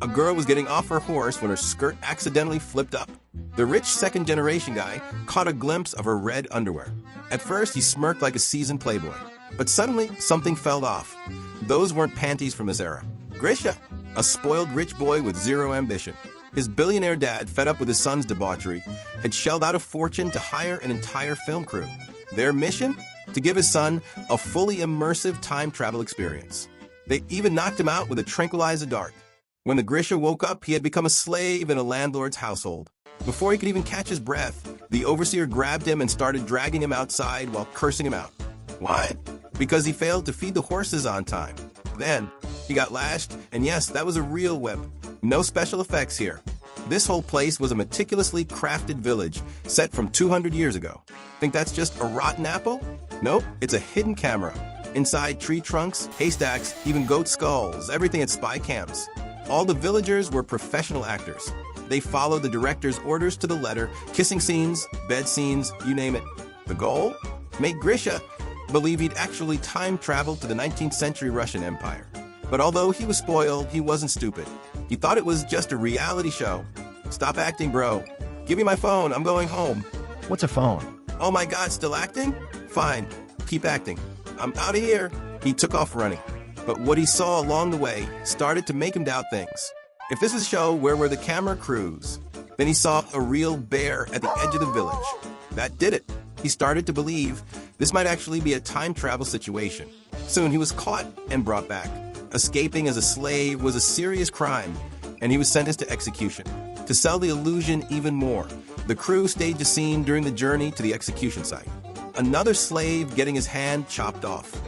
A girl was getting off her horse when her skirt accidentally flipped up. The rich second-generation guy caught a glimpse of her red underwear. At first, he smirked like a seasoned playboy. But suddenly, something fell off. Those weren't panties from his era. Grisha, a spoiled rich boy with zero ambition. His billionaire dad, fed up with his son's debauchery, had shelled out a fortune to hire an entire film crew. Their mission? To give his son a fully immersive time travel experience. They even knocked him out with a tranquilizer dart. When the Grisha woke up, he had become a slave in a landlord's household. Before he could even catch his breath, the overseer grabbed him and started dragging him outside while cursing him out. Why? Because he failed to feed the horses on time. Then, he got lashed, and yes, that was a real whip. No special effects here. This whole place was a meticulously crafted village set from 200 years ago. Think that's just a rotten apple? Nope, it's a hidden camera. Inside tree trunks, haystacks, even goat skulls, everything at spy cams. All the villagers were professional actors. They followed the director's orders to the letter, kissing scenes, bed scenes, you name it. The goal? Make Grisha believe he'd actually time traveled to the 19th century Russian Empire. But although he was spoiled, he wasn't stupid. He thought it was just a reality show. Stop acting, bro. Give me my phone, I'm going home. What's a phone? Oh my God, still acting? Fine, keep acting. I'm out of here. He took off running. But what he saw along the way started to make him doubt things. If this was a show, where were the camera crews? Then he saw a real bear at the edge of the village. That did it. He started to believe this might actually be a time travel situation. Soon he was caught and brought back. Escaping as a slave was a serious crime, and he was sentenced to execution. To sell the illusion even more, the crew staged a scene during the journey to the execution site. Another slave getting his hand chopped off.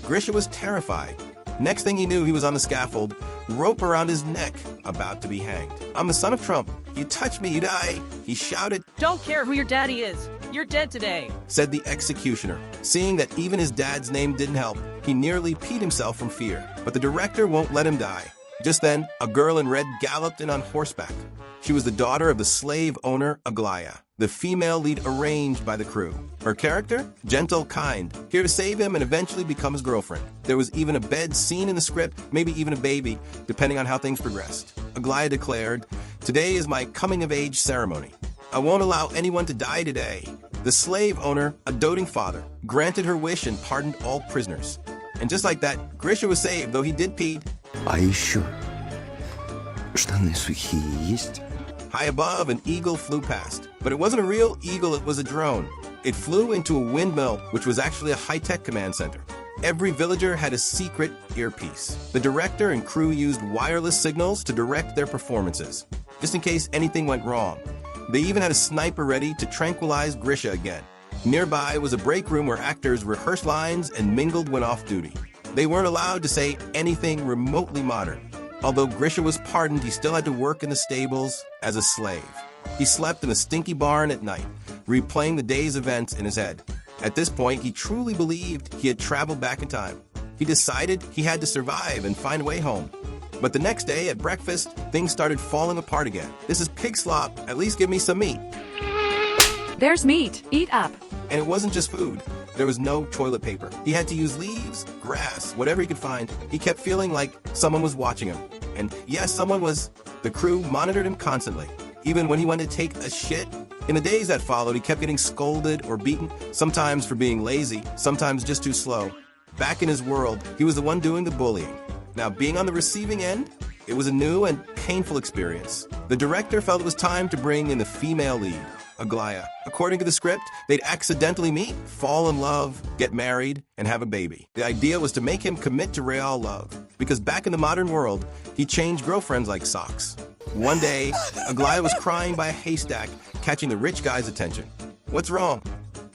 Grisha was terrified. Next thing he knew, he was on the scaffold, rope around his neck, about to be hanged. I'm the son of Trump. You touch me, you die. He shouted. Don't care who your daddy is. You're dead today, said the executioner. Seeing that even his dad's name didn't help, he nearly peed himself from fear. But the director won't let him die. Just then, a girl in red galloped in on horseback. She was the daughter of the slave owner, Aglaya, the female lead arranged by the crew. Her character? Gentle, kind, here to save him and eventually become his girlfriend. There was even a bed scene in the script, maybe even a baby, depending on how things progressed. Aglaya declared, "Today is my coming-of-age ceremony. I won't allow anyone to die today." The slave owner, a doting father, granted her wish and pardoned all prisoners. And just like that, Grisha was saved, though he did pee. А еще штаны сухие есть? High above, an eagle flew past. But it wasn't a real eagle, it was a drone. It flew into a windmill, which was actually a high-tech command center. Every villager had a secret earpiece. The director and crew used wireless signals to direct their performances, just in case anything went wrong. They even had a sniper ready to tranquilize Grisha again. Nearby was a break room where actors rehearsed lines and mingled when off-duty. They weren't allowed to say anything remotely modern. Although Grisha was pardoned, he still had to work in the stables as a slave. He slept in a stinky barn at night, replaying the day's events in his head. At this point, he truly believed he had traveled back in time. He decided he had to survive and find a way home. But the next day at breakfast, things started falling apart again. This is pig slop. At least give me some meat. There's meat. Eat up. And it wasn't just food. There was no toilet paper. He had to use leaves, grass, whatever he could find. He kept feeling like someone was watching him. And yes, someone was. The crew monitored him constantly. Even when he went to take a shit. In the days that followed, he kept getting scolded or beaten, sometimes for being lazy, sometimes just too slow. Back in his world, he was the one doing the bullying. Now, being on the receiving end, it was a new and painful experience. The director felt it was time to bring in the female lead, Aglaya. According to the script, they'd accidentally meet, fall in love, get married, and have a baby. The idea was to make him commit to real love, because back in the modern world, he changed girlfriends like socks. One day, Aglaya was crying by a haystack, catching the rich guy's attention. What's wrong?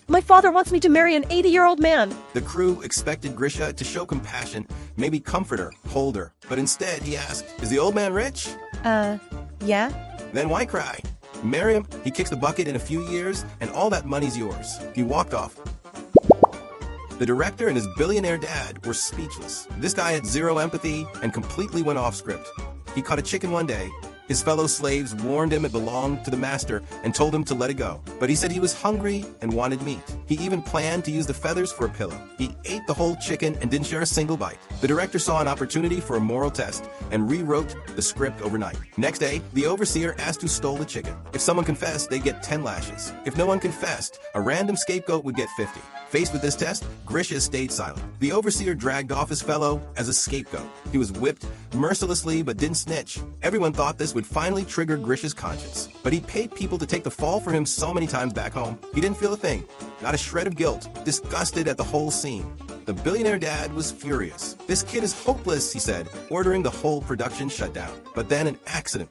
My father wants me to marry an 80-year-old man. The crew expected Grisha to show compassion, maybe comfort her, hold her. But instead, he asked, "Is the old man rich?" Yeah? Then why cry? Marry him, he kicks the bucket in a few years, and all that money's yours. He walked off. The director and his billionaire dad were speechless. This guy had zero empathy and completely went off script. He caught a chicken one day, His fellow slaves warned him it belonged to the master and told him to let it go. But he said he was hungry and wanted meat. He even planned to use the feathers for a pillow. He ate the whole chicken and didn't share a single bite. The director saw an opportunity for a moral test and rewrote the script overnight. Next day, the overseer asked who stole the chicken. If someone confessed, they'd get 10 lashes. If no one confessed, a random scapegoat would get 50. Faced with this test, Grisha stayed silent. The overseer dragged off his fellow as a scapegoat. He was whipped mercilessly but didn't snitch. Everyone thought this would finally trigger Grisha's conscience. But he paid people to take the fall for him so many times back home. He didn't feel a thing, not a shred of guilt, disgusted at the whole scene. The billionaire dad was furious. "This kid is hopeless," he said, ordering the whole production shut down. But then an accident